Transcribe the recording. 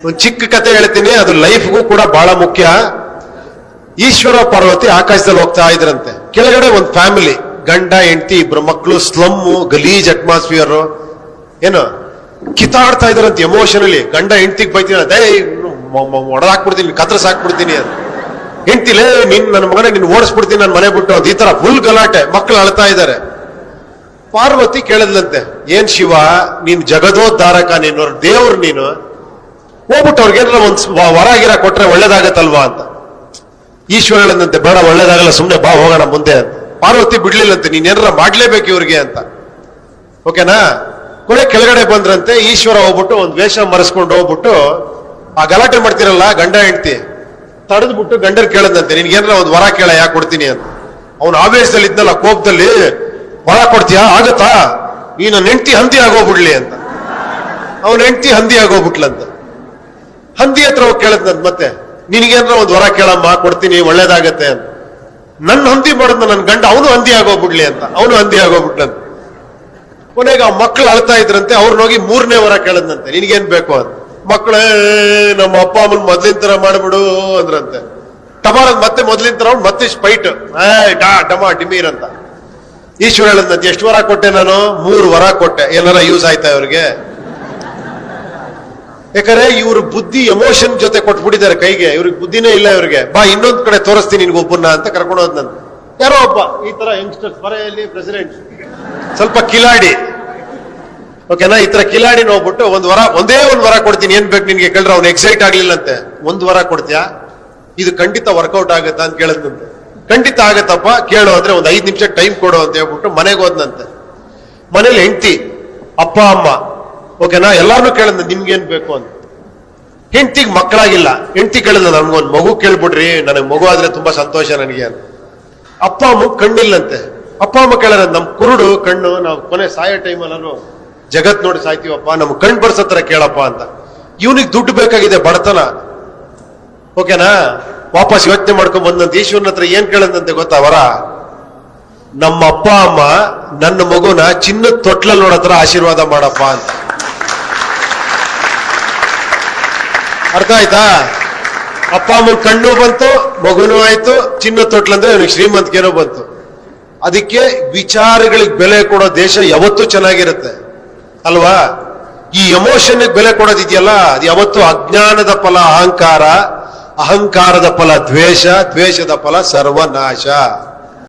ಒಂದು ಚಿಕ್ಕ ಕತೆ ಹೇಳ್ತೀನಿ, ಅದು ಲೈಫ್ಗೂ ಕೂಡ ಬಹಳ ಮುಖ್ಯ. ಈಶ್ವರ ಪಾರ್ವತಿ ಆಕಾಶದಲ್ಲಿ ಹೋಗ್ತಾ ಇದ್ರಂತೆ. ಕೆಳಗಡೆ ಒಂದು ಫ್ಯಾಮಿಲಿ, ಗಂಡ ಹೆಂಡತಿ ಇಬ್ರು ಮಕ್ಕಳು, ಸ್ಲಮ್ಮು, ಗಲೀಜ್ ಅಟ್ಮಾಸ್ಫಿಯರ್, ಏನು ಕಿತ್ತಾಡ್ತಾ ಇದ್ರಂತೆ ಎಮೋಷನಲಿ. ಗಂಡ ಹೆಂಡತಿಗೆ ಬೈತೀನಿ, ಅದೇ ಹೊಡೆದಾಕ್ಬಿಡ್ತೀನಿ, ಕತ್ರಸಾಕ್ಬಿಡ್ತೀನಿ ಅಂತ. ಹೆಂಡ್ತಿಲೇ ನನ್ನ ಮಗನೇ ನಿನ್ ಓಡಿಸ್ಬಿಡ್ತೀನಿ ನನ್ನ ಮನೆ ಬಿಟ್ಟು ಅಂತ. ಈ ತರ ಫುಲ್ ಗಲಾಟೆ, ಮಕ್ಕಳು ಅಳ್ತಾ ಇದ್ದಾರೆ. ಪಾರ್ವತಿ ಕೇಳಿದ್ಲಂತೆ, ಏನ್ ಶಿವ ನೀನ್ ಜಗದೋದ್ಧಾರಕ, ನೀನು ದೇವ್ರು, ನೀನು ಹೋಗ್ಬಿಟ್ಟು ಅವ್ರಿಗೇನಾರ ಒಂದ್ ವರಾಗಿರ ಕೊಟ್ರೆ ಒಳ್ಳೇದಾಗತ್ತಲ್ವಾ ಅಂತ. ಈಶ್ವರ ಹೇಳಿದಂತೆ, ಬೇಡ ಒಳ್ಳೇದಾಗಲ್ಲ, ಸುಮ್ನೆ ಬಾ ಹೋಗೋಣ ಮುಂದೆ ಅಂತ. ಪಾರ್ವತಿ ಬಿಡ್ಲಿಲ್ಲಂತೆ, ನೀನೇನಾರ ಮಾಡ್ಲೇಬೇಕು ಇವ್ರಿಗೆ ಅಂತ. ಓಕೆನಾ? ಕೊನೆ ಕೆಳಗಡೆ ಬಂದ್ರಂತೆ. ಈಶ್ವರ ಹೋಗ್ಬಿಟ್ಟು ಒಂದ್ ವೇಷ ಮರೆಸ್ಕೊಂಡು ಹೋಗ್ಬಿಟ್ಟು ಆ ಗಲಾಟೆ ಮಾಡ್ತಿರಲ್ಲ ಗಂಡ ಹೆಂಡತಿ, ತಡೆದ್ಬಿಟ್ಟು ಗಂಡರ್ ಕೇಳದಂತೆ, ನಿನ್ಗೇನಾರ ಒಂದ್ ವರ ಕೇಳ, ಯಾಕೆ ಕೊಡ್ತೀನಿ ಅಂತ. ಅವ್ನು ಆವೇಶದಲ್ಲಿ ಇದ್ನಲ್ಲ, ಕೋಪದಲ್ಲಿ, ವರ ಕೊಡ್ತೀಯಾ, ಆಗತ್ತಾ, ಈ ನನ್ನ ಹೆಂಡತಿ ಹಂದಿ ಆಗೋಗ್ಬಿಡ್ಲಿ ಅಂತ. ಅವನ ಹೆಂಡತಿ ಹಂದಿ ಆಗೋಗ್ಬಿಟ್ಲಂತ. ಹಂದಿ ಹತ್ರ ಹೋಗಿ ಕೇಳದ್ನಂತ, ಮತ್ತೆ ನಿನಗೇನಾರ ಒಂದ್ ವರ ಕೇಳಮ್ಮ, ಕೊಡ್ತೀನಿ, ಒಳ್ಳೇದಾಗತ್ತೆ ಅಂತ. ನನ್ನ ಹಂದಿ ಮಾಡಿದ್ನ ನನ್ನ ಗಂಡ, ಅವನು ಹಂದಿ ಆಗೋಗ್ಬಿಡ್ಲಿ ಅಂತ. ಅವನು ಹಂದಿ ಆಗೋಗ್ಬಿಟ್ಲಂತ. ಕೊನೆಗೆ ಆ ಮಕ್ಕಳು ಅಳ್ತಾ ಇದ್ರಂತೆ. ಅವ್ರನ್ನೋಗಿ 3ನೇ ವರ ಕೇಳದ್ನಂತೆ, ನಿನ್ಗೇನ್ ಬೇಕು ಅಂತ. ಮಕ್ಕಳೇ ನಮ್ಮ ಅಪ್ಪ ಅಮ್ಮನ್ ಮೊದ್ಲಿನ ತರ ಮಾಡ್ಬಿಡು ಅಂದ್ರಂತೆ. ಟಮಾರ ಮತ್ತೆ ಮೊದ್ಲಿನ ತರ ಮತ್ತೆ ಸ್ಪೈಟ್, ಡಮಾ ಡಿಮೀರ್ ಅಂತ. ಈಶ್ವರ ಹೇಳದ್ನಂತೆ, ಎಷ್ಟು ವರ ಕೊಟ್ಟೆ ನಾನು? 3 ವರ ಕೊಟ್ಟೆ. ಏನಾರ ಯೂಸ್ ಆಯ್ತಾ ಇವ್ರಿಗೆ? ಯಾಕಂದ್ರೆ ಇವ್ರ ಬುದ್ಧಿ ಎಮೋಷನ್ ಜೊತೆ ಕೊಟ್ಬಿಟ್ಟಿದ್ದಾರೆ ಕೈಗೆ. ಇವ್ರಿಗೆ ಬುದ್ಧಿನೇ ಇಲ್ಲ ಇವ್ರಿಗೆ. ಬಾ ಇನ್ನೊಂದ್ ಕಡೆ ತೋರಿಸ್ತೀನಿ ನಿನ್ಗೊಬ್ಬನ್ನ ಅಂತ ಕರ್ಕೊಂಡು ಹೋದ್ನಂತ. ಯಾರೋ ಒಬ್ಬ ಈ ತರ ಯಂಗ್ಸ್ಟರ್ಸ್, ಬರೆಯಲ್ಲಿ ಪ್ರೆಸಿಡೆಂಟ್, ಸ್ವಲ್ಪ ಕಿಲಾಡಿ, ಓಕೆನಾ, ಈ ತರ ಕಿಲಾಡಿ ನೋಡ್ಬಿಟ್ಟು ಒಂದೇ ಒಂದ್ ವರ ಕೊಡ್ತೀನಿ, ಏನ್ ಬೇಕು ನಿನ್ಗೆ ಕೇಳಿದ್ರೆ ಅವ್ನು ಎಕ್ಸೈಟ್ ಆಗ್ಲಿಲ್ಲಂತೆ. 1 ವರ ಕೊಡ್ತೀಯಾ, ಇದು ಖಂಡಿತ ವರ್ಕೌಟ್ ಆಗತ್ತಾ ಅಂತ ಕೇಳದ್ನಂತೆ. ಖಂಡಿತ ಆಗತ್ತಪ್ಪ, ಕೇಳು ಅಂದ್ರೆ ಒಂದ್ 5 ನಿಮಿಷ ಟೈಮ್ ಕೊಡು ಅಂತ ಹೇಳ್ಬಿಟ್ಟು ಮನೆಗೆ ಹೋದ್ನಂತೆ. ಮನೇಲಿ ಹೆಂಡತಿ, ಅಪ್ಪ ಅಮ್ಮ, ಓಕೆನಾ, ಎಲ್ಲಾರನ್ನೂ ಕೇಳದ್ ನಿಮ್ಗೇನ್ ಬೇಕು ಅಂತ. ಹೆಂಡತಿಗೆ ಮಕ್ಕಳಾಗಿಲ್ಲ. ಹೆಂಡತಿ ಕೇಳಿದ, ನನ್ಗೊಂದ್ ಮಗು ಕೇಳ್ಬಿಡ್ರಿ, ನನಗೆ ಮಗು ಆದ್ರೆ ತುಂಬಾ ಸಂತೋಷ ನನಗೆ ಅಂತ. ಅಪ್ಪ ಅಮ್ಮ ಕಣ್ಣಿಲ್ಲಂತೆ. ಅಪ್ಪ ಅಮ್ಮ ಕೇಳೋಣ, ನಮ್ ಕುರುಡು ಕಣ್ಣು, ನಾವು ಕೊನೆ ಸಾಯೋ ಟೈಮಲ್ಲೂ ಜಗತ್ ನೋಡಿ ಸಾಯ್ತೀವಪ್ಪ, ನಮ್ ಕಣ್ ಬರ್ಸತ್ರ ಕೇಳಪ್ಪ ಅಂತ. ಇವನಿಗೆ ದುಡ್ಡು ಬೇಕಾಗಿದೆ, ಬಡತನ, ಓಕೆನಾ. ವಾಪಸ್ ಯೋಚನೆ ಮಾಡ್ಕೊಂಡ್ ಬಂದಂತ ಈಶ್ವರನ ಹತ್ರ ಏನ್ ಕೇಳದಂತೆ ಗೊತ್ತಾ ವರ? ನಮ್ಮ ಅಪ್ಪ ಅಮ್ಮ ನನ್ನ ಮಗುನ ಚಿನ್ನದ ತೊಟ್ಲಲ್ಲಿ ನೋಡತ್ರ ಆಶೀರ್ವಾದ ಮಾಡಪ್ಪ ಅಂತ. ಅರ್ಥ ಆಯ್ತಾ? ಅಪ್ಪ ಅಮ್ಮನ ಕಣ್ಣು ಬಂತು, ಮಗುನೂ ಆಯ್ತು, ಚಿನ್ನದ ತೊಟ್ಲಂದ್ರೆ ಅವನಿಗೆ ಶ್ರೀಮಂತಿಕೆನೂ ಬಂತು. ಅದಕ್ಕೆ ವಿಚಾರಗಳಿಗೆ ಬೆಲೆ ಕೊಡೋ ದೇಶ ಯಾವತ್ತೂ ಚೆನ್ನಾಗಿರುತ್ತೆ ಅಲ್ವಾ? ಈ ಎಮೋಷನ್ ಬೆಲೆ ಕೊಡೋದಿದೆಯಲ್ಲ, ಅದು ಯಾವತ್ತೂ ಅಜ್ಞಾನದ ಫಲ ಅಹಂಕಾರ, ಅಹಂಕಾರದ ಫಲ ದ್ವೇಷ, ದ್ವೇಷದ ಫಲ ಸರ್ವನಾಶ.